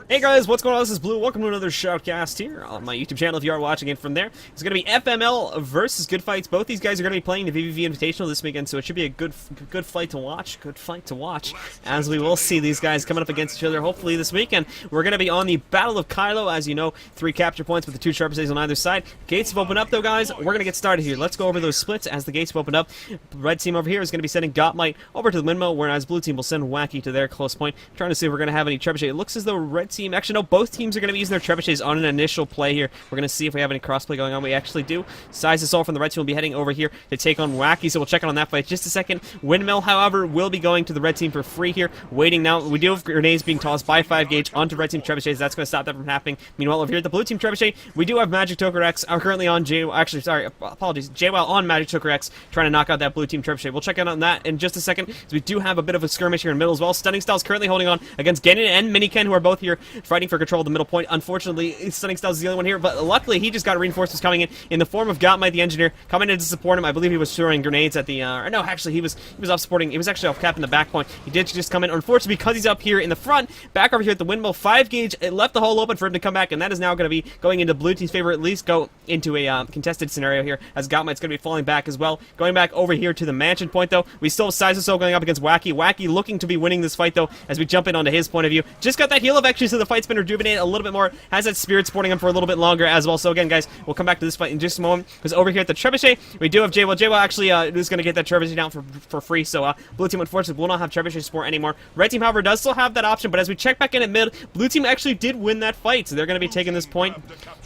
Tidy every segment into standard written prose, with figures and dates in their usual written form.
Hey guys, what's going on? This is Blue. Welcome to another shoutcast here on my YouTube channel if you are watching it from there. It's going to be FML versus Good Fights. Both these guys are going to be playing the VVV Invitational this weekend, so it should be a good fight to watch. Good fight to watch, as we will see these guys coming up against each other hopefully this weekend. We're going to be on the Battle of Kylo, as you know, 3 capture points with the 2 sharpest on either side. Gates have opened up though, guys. We're going to get started here. Let's go over those splits as the gates have opened up. Red team over here is going to be sending Gottmite over to the windmill, whereas blue team will send Wacky to their close point. Trying to see if we're going to have any trebuchet. It looks as though red team, actually no, both teams are going to be using their trebuchets on an initial play here. We're going to see if we have any crossplay going on. We actually do. Size Assault from the red team will be heading over here to take on Wacky, so we'll check in on that fight just a second. Windmill, however, will be going to the red team for free here. Waiting now. We do have grenades being tossed by 5 gauge onto red team trebuchets. That's going to stop that from happening. Meanwhile, over here at the blue team trebuchet, we do have Magic Toker X currently on JWoww on Magic Toker X trying to knock out that blue team trebuchet. We'll check in on that in just a second, so we do have a bit of a skirmish here in the middle as well. Stunning Styles currently holding on against Genin and Miniken, who are both here fighting for control of the middle point. Unfortunately, Stunning Styles is the only one here, but luckily he just got reinforcements coming in the form of Gottmite the Engineer coming in to support him. I believe he was throwing grenades at the, or no, actually he was off supporting, he was actually off capping the back point. He did just come in, unfortunately, because he's up here in the front, back over here at the windmill, 5 gauge, it left the hole open for him to come back, and that is now going to be going into blue team's favor, at least go into a contested scenario here, as Gottmite's going to be falling back as well. Going back over here to the mansion point, though, we still have Size of Soul going up against Wacky. Wacky looking to be winning this fight, though, as we jump in onto his point of view. Just got that heal of actually, so the fight's been rejuvenated a little bit more, has that spirit supporting him for a little bit longer as well. So again, guys, we'll come back to this fight in just a moment, because over here at the trebuchet, we do have JWoww. JWoww actually is going to get that trebuchet down for free, so blue team unfortunately will not have trebuchet support anymore. Red team, however, does still have that option, but as we check back in at mid, blue team actually did win that fight, so they're going to be taking this point,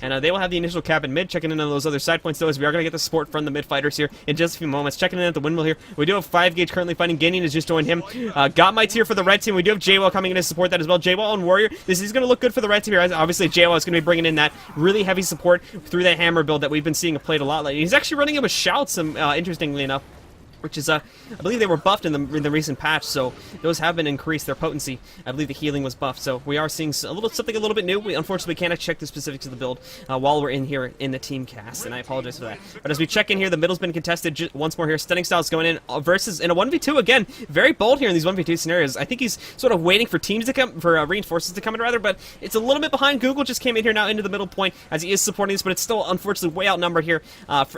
and they will have the initial cap in mid. Checking in on those other side points, though, as we are going to get the support from the mid fighters here in just a few moments. Checking in at the windmill here, we do have 5 gauge currently fighting. Gainin has just joined him. Gottmite's here for the red team. We do have JWoww coming in to support that as well. JWoww on Warrior. This is going to look good for the red team here, as obviously JWoww is going to be bringing in that really heavy support through that hammer build that we've been seeing played a lot lately. He's actually running him with shouts, interestingly enough, which is, I believe they were buffed in the recent patch, so those have been increased, their potency. I believe the healing was buffed, so we are seeing something a little bit new. We unfortunately can't check the specifics of the build while we're in here in the team cast, and I apologize for that. But as we check in here, the middle's been contested once more here. Stunning Styles going in versus in a 1v2 again. Very bold here in these 1v2 scenarios. I think he's sort of waiting for teams to come, for reinforcements to come in rather, but it's a little bit behind. Google just came in here now into the middle point as he is supporting this, but it's still unfortunately way outnumbered here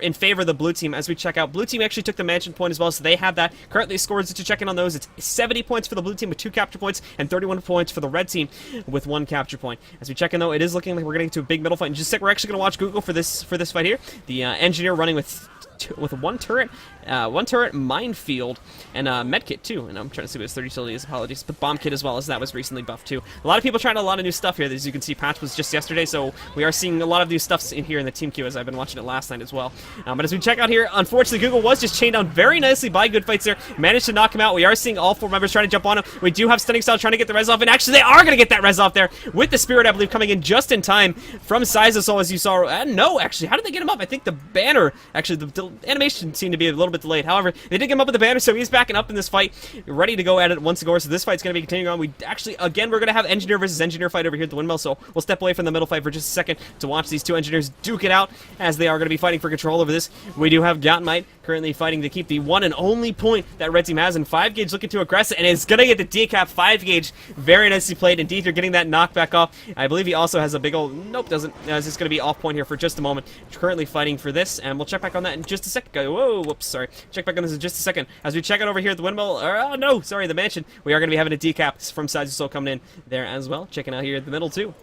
in favor of the blue team. As we check out, blue team actually took the mansion point as well, so they have that. Currently scores to check in on those. It's 70 points for the blue team with 2 capture points and 31 points for the red team with 1 capture point. As we check in, though, it is looking like we're getting to a big middle fight. In just a sec, we're actually going to watch Google for this fight here. The engineer running with 1 turret, minefield, and medkit too. And I'm trying to see what his 30 utility is. Apologies, but bomb kit as well, as that was recently buffed too. A lot of people trying a lot of new stuff here. As you can see, patch was just yesterday, so we are seeing a lot of new stuff in here in the team queue, as I've been watching it last night as well. But as we check out here, unfortunately, Google was just chained down very nicely by Good Fights there. Managed to knock him out. We are seeing all 4 members trying to jump on him. We do have Stunning Style trying to get the res off, and actually they are going to get that res off there with the spirit, I believe, coming in just in time from Size of Soul, as you saw. No, actually, how did they get him up? I think the banner, actually, the animation seemed to be a little bit delayed. However, they did get him up with the banner, so he's backing up in this fight, ready to go at it once again. So this fight's going to be continuing on. We actually, again, we're going to have engineer versus engineer fight over here at the windmill, so we'll step away from the middle fight for just a second to watch these 2 engineers duke it out, as they are going to be fighting for control over this. We do have Gottmite currently fighting to keep the one and only point that red team has, and 5 gauge looking to aggress it, and it's going to get the decap. 5 gauge, very nicely played. Indeed, you're getting that knockback off. I believe he also has a big old, nope, doesn't. It's just going to be off point here for just a moment. Currently fighting for this, and we'll check back on that in just a second. Whoa, whoops, sorry. Check back on this in just a second. As we check out over here at the windmill, oh no, sorry, the mansion, we are going to be having a decap from Size of Soul coming in there as well. Checking out here at the middle too.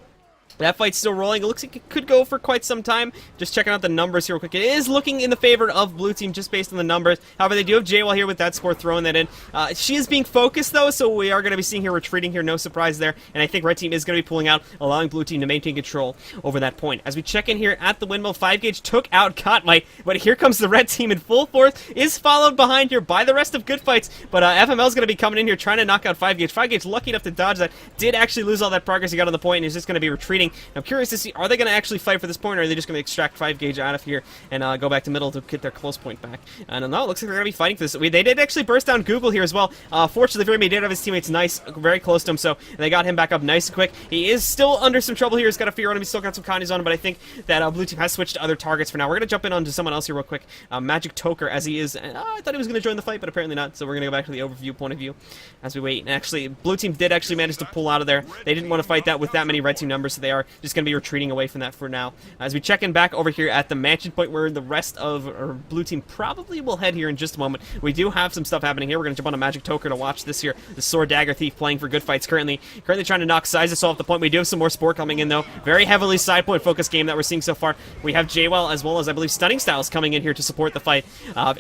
That fight's still rolling. It looks like it could go for quite some time. Just checking out the numbers here real quick. It is looking in the favor of blue team just based on the numbers. However, they do have JWoww here with that score throwing that in. She is being focused, though, so we are going to be seeing her retreating here. No surprise there. And I think red team is going to be pulling out, allowing blue team to maintain control over that point. As we check in here at the windmill, 5 gauge took out Gottmite, but here comes the red team in full force. Is followed behind here by the rest of Good Fights, but FML is going to be coming in here trying to knock out 5 gauge. 5 gauge lucky enough to dodge that. Did actually lose all that progress he got on the point, and is just going to be retreating waiting. I'm curious to see, are they going to actually fight for this point, or are they just going to extract 5 gauge out of here and go back to middle to get their close point back? I don't know. It looks like they're going to be fighting for this. They did actually burst down Google here as well. Fortunately for him, he did have his teammates nice, very close to him, so they got him back up nice and quick. He is still under some trouble here. He's got a fear on him. He's still got some connies on him, but I think that blue team has switched to other targets for now. We're going to jump in onto someone else here real quick. Magic Toker, as he is. I thought he was going to join the fight, but apparently not, so we're going to go back to the overview point of view as we wait. And actually, blue team did actually manage to pull out of there. They didn't want to fight that with that many red team numbers, so they are just going to be retreating away from that for now. As we check in back over here at the mansion point where the rest of our blue team probably will head here in just a moment. We do have some stuff happening here. We're going to jump on a Magic Toker to watch this here. The Sword Dagger Thief playing for good fights currently trying to knock Sizes off the point. We do have some more Spore coming in, though. Very heavily side point focused game that we're seeing so far. We have JWell as well as, I believe, Stunning Styles coming in here to support the fight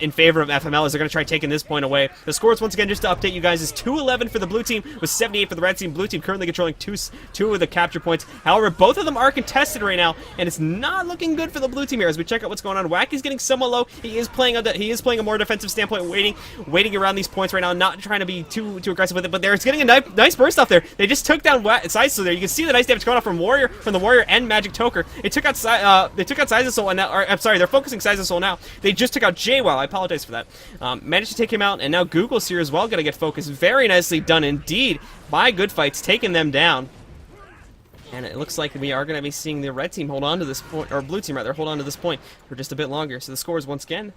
in favor of FML as they're going to try taking this point away. The scores, once again, just to update you guys, is 2-11 for the blue team with 78 for the red team. Blue team currently controlling two of the capture points. However, both of them are contested right now, and it's not looking good for the blue team here as we check out what's going on. Wacky's getting somewhat low. He is playing a more defensive standpoint, waiting around these points right now, not trying to be too aggressive with it, but they're getting a nice burst off there. They just took down Sizes there. You can see the nice damage going off from the Warrior and Magic Toker. They took out Sizes Soul, and now, I'm sorry, they're focusing Sizes Soul now. They just took out JWell. I apologize for that. Managed to take him out, and now Google's here as well, going to get focused. Very nicely done indeed by Good Fights, taking them down. And it looks like we are going to be seeing the red team hold on to this point, or blue team rather, hold on to this point for just a bit longer. So the scores once again,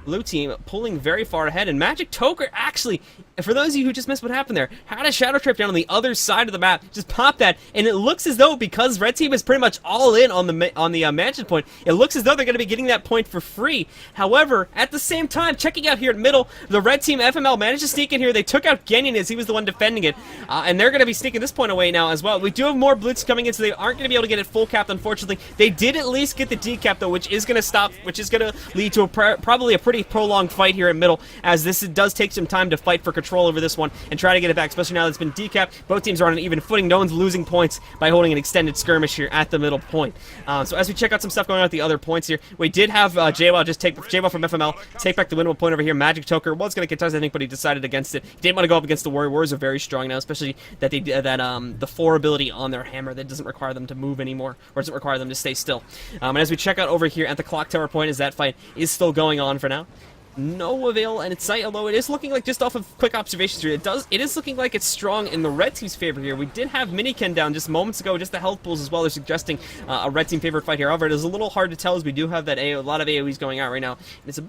blue team pulling very far ahead, and Magic Toker actually, for those of you who just missed what happened there, had a Shadow Trip down on the other side of the map, just popped that, and it looks as though, because red team is pretty much all in on the mansion point, it looks as though they're going to be getting that point for free. However, at the same time, checking out here in middle, the red team FML managed to sneak in here. They took out Genyon as he was the one defending it, and they're going to be sneaking this point away now as well. We do have more blitz coming in, so they aren't going to be able to get it full capped, unfortunately. They did at least get the decap, though, which is going to lead to probably a pretty prolonged fight here in middle, as this does take some time to fight for control over this one and try to get it back, especially now that it's been decapped. Both teams are on an even footing. No one's losing points by holding an extended skirmish here at the middle point. So as we check out some stuff going on at the other points here, we did have JWell just take JWell from FML take back the winnable point over here. Magic Toker was going to contest, I think, but he decided against it. He didn't want to go up against the Warrior. Warriors are very strong now, especially that the 4 ability on their hammer that doesn't require them to move anymore, or doesn't require them to stay still. And as we check out over here at the clock tower point, as that fight is still going on for now. No avail in its sight, although it is looking like, just off of quick observations here, it is looking like it's strong in the red team's favor here. We did have Miniken down just moments ago, just the health pools as well are suggesting a red team favorite fight here. However, it is a little hard to tell as we do have that a lot of AoEs going out right now. And it's a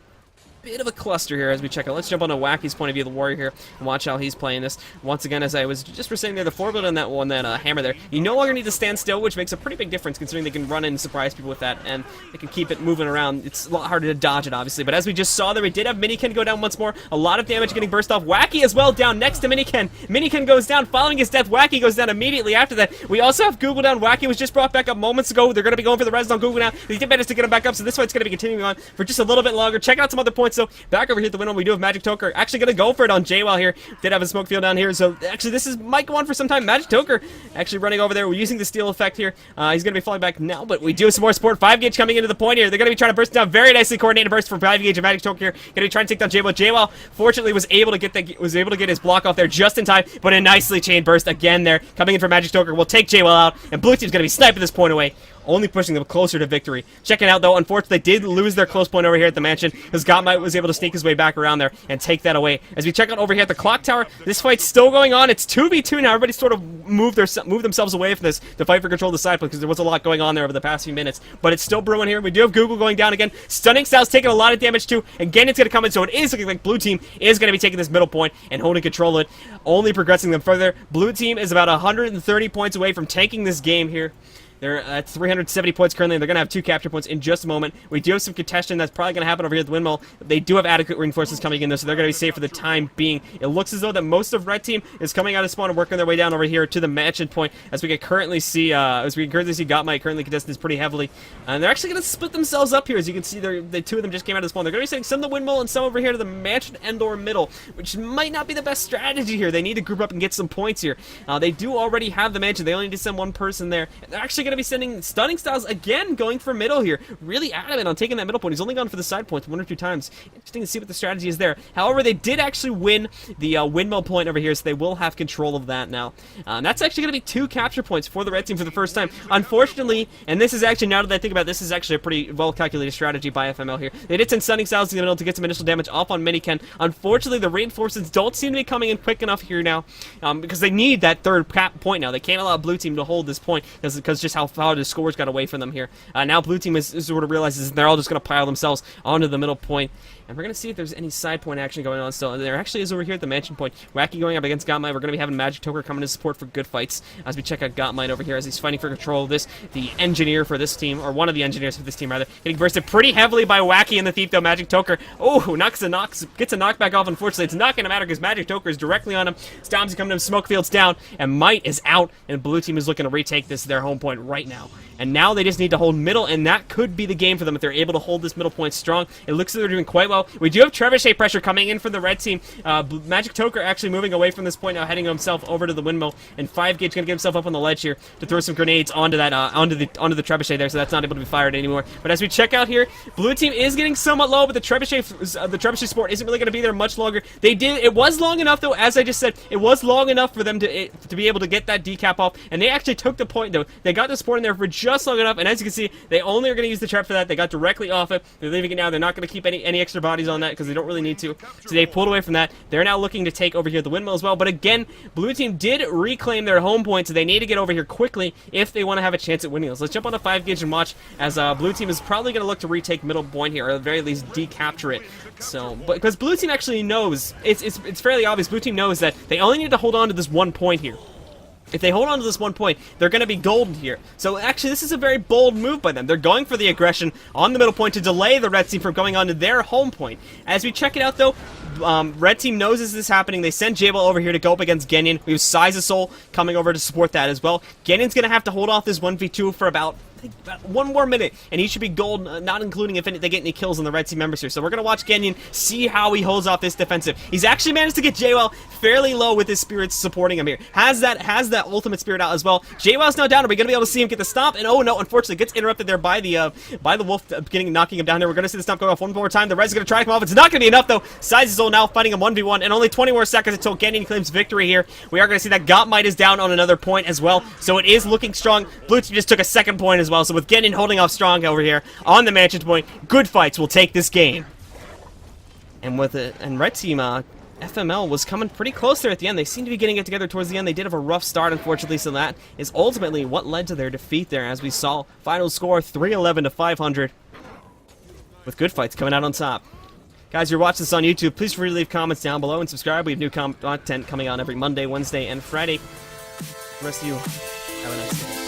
bit of a cluster here as we check out. Let's jump on a Wacky's point of view, the Warrior here, and watch how he's playing this. Once again, as I was just saying there, the 4-build on that hammer there, you no longer need to stand still, which makes a pretty big difference considering they can run in and surprise people with that, and they can keep it moving around. It's a lot harder to dodge it, obviously, but as we just saw there, we did have Miniken go down once more. A lot of damage getting burst off. Wacky as well down next to Miniken. Miniken goes down. Following his death, Wacky goes down immediately after that. We also have Google down. Wacky was just brought back up moments ago. They're going to be going for the res on Google now. They did manage to get him back up, so this fight's going to be continuing on for just a little bit longer. Check out some other points, though. Back over here at the window, we do have Magic Toker actually going to go for it on JWell here. Did have a smoke field down here, so actually this might go on for some time. Magic Toker actually running over there. We're using the steal effect here. He's going to be falling back now, but we do have some more support. 5 gauge coming into the point here. They're going to be trying to burst down. Very nicely coordinated burst from 5 gauge and Magic Toker here. Going to be trying to take down JWell. JWell fortunately was able to get his block off there just in time, but a nicely chained burst again there coming in for Magic Toker. Will take JWell out, and blue team's going to be sniping this point away, only pushing them closer to victory. Checking out, though, unfortunately, they did lose their close point over here at the mansion, because Gottmite was able to sneak his way back around there and take that away. As we check out over here at the clock tower, this fight's still going on. It's 2v2 now. Everybody sort of moved themselves away from this to fight for control of the side, because there was a lot going on there over the past few minutes. But it's still brewing here. We do have Google going down again. Stunning Styles taking a lot of damage too. Again, it's going to come in, so it is looking like blue team is going to be taking this middle point and holding control of it, only progressing them further. Blue team is about 130 points away from taking this game here. They're at 370 points currently. They're going to have 2 capture points in just a moment. We do have some contention that's probably going to happen over here at the windmill. They do have adequate reinforcements coming in, though, so they're going to be safe for the time being. It looks as though that most of red team is coming out of spawn and working their way down over here to the mansion point, as we can currently see Gottmite currently contesting this pretty heavily. And they're actually going to split themselves up here. As you can see, the 2 of them just came out of the spawn. They're going to be sending some to the windmill and some over here to the mansion and/or middle, which might not be the best strategy here. They need to group up and get some points here. They do already have the mansion. They only need to send one person there. And they're actually going to be sending Stunning Styles again, going for middle here. Really adamant on taking that middle point. He's only gone for the side points 1 or 2 times. Interesting to see what the strategy is there. However, they did actually win the windmill point over here, so they will have control of that now. That's actually going to be 2 capture points for the red team for the first time. Unfortunately, and this is actually, now that I think about it, this is actually a pretty well-calculated strategy by FML here. They did send Stunning Styles to the middle to get some initial damage off on Miniken. Unfortunately, the reinforcements don't seem to be coming in quick enough here now, because they need that third point now. They can't allow blue team to hold this point because just how far the scores got away from them here. Now blue team is sort of realizes they're all just going to pile themselves onto the middle point. And we're going to see if there's any side point action going on still. There actually is over here at the mansion point. Wacky going up against Gottmite. We're going to be having Magic Toker coming to support for good fights as we check out Gottmite over here as he's fighting for control of this. The engineer for this team, or one of the engineers for this team rather, getting bursted pretty heavily by Wacky and the Thief though. Magic Toker, gets a knockback off. Unfortunately, it's not going to matter because Magic Toker is directly on him. Stormzy coming to him, Smoke Field's down, and Might is out, and blue team is looking to retake their home point right now. And now they just need to hold middle, and that could be the game for them if they're able to hold this middle point strong. It looks like they're doing quite well. We do have Trebuchet pressure coming in for the red team. Magic Toker actually moving away from this point now, heading himself over to the windmill, and 5Gage going to get himself up on the ledge here to throw some grenades onto that onto the Trebuchet there, so that's not able to be fired anymore. But as we check out here, blue team is getting somewhat low, but the Trebuchet support isn't really going to be there much longer. It was long enough though, as I just said, it was long enough for them to be able to get that decap off, and they actually took the point though. They got the support in there for just long enough, and as you can see, they only are going to use the trap for that. They got directly off it. They're leaving it now. They're not going to keep any extra bodies on that because they don't really need to. So they pulled away from that. They're now looking to take over here the windmill as well. But again, blue team did reclaim their home point, so they need to get over here quickly if they want to have a chance at winning this. Let's jump on a 5Gage and watch as blue team is probably going to look to retake middle point here, or at the very least decapture it. So, but because blue team actually knows, it's fairly obvious. Blue team knows that they only need to hold on to this one point here. If they hold on to this one point, they're going to be golden here. So actually, this is a very bold move by them. They're going for the aggression on the middle point to delay the red team from going on to their home point. As we check it out, though, red team knows this is happening. They send Jabel over here to go up against Genyon. We have Size of Soul coming over to support that as well. Genyon's going to have to hold off this 1v2 for about 1 more minute, and he should be gold, not including if they get any kills on the red team members here. So we're going to watch Genyon see how he holds off this defensive. He's actually managed to get JWoww fairly low with his spirits supporting him here. Has that ultimate spirit out as well. JWoww's now down. Are we going to be able to see him get the stomp? And oh no, unfortunately gets interrupted there by the wolf knocking him down there. We're going to see the stomp go off one more time. The red's going to try to come off. It's not going to be enough though. Size is now fighting him 1v1, and only 20 more seconds until Genyon claims victory here. We are going to see that Gottmite is down on another point as well. So it is looking strong. Blue team just took a second point as well. So with Genyon holding off strong over here on the mansion point, good fights will take this game. And with it, and red team FML was coming pretty close there at the end. They seem to be getting it together towards the end. They did have a rough start, unfortunately, so that is ultimately what led to their defeat there, as we saw. Final score 311 to 500, with good fights coming out on top. Guys, you're watching this on YouTube. Please free to leave comments down below and subscribe. We have new content coming out every Monday, Wednesday, and Friday. The rest of you, have a nice day.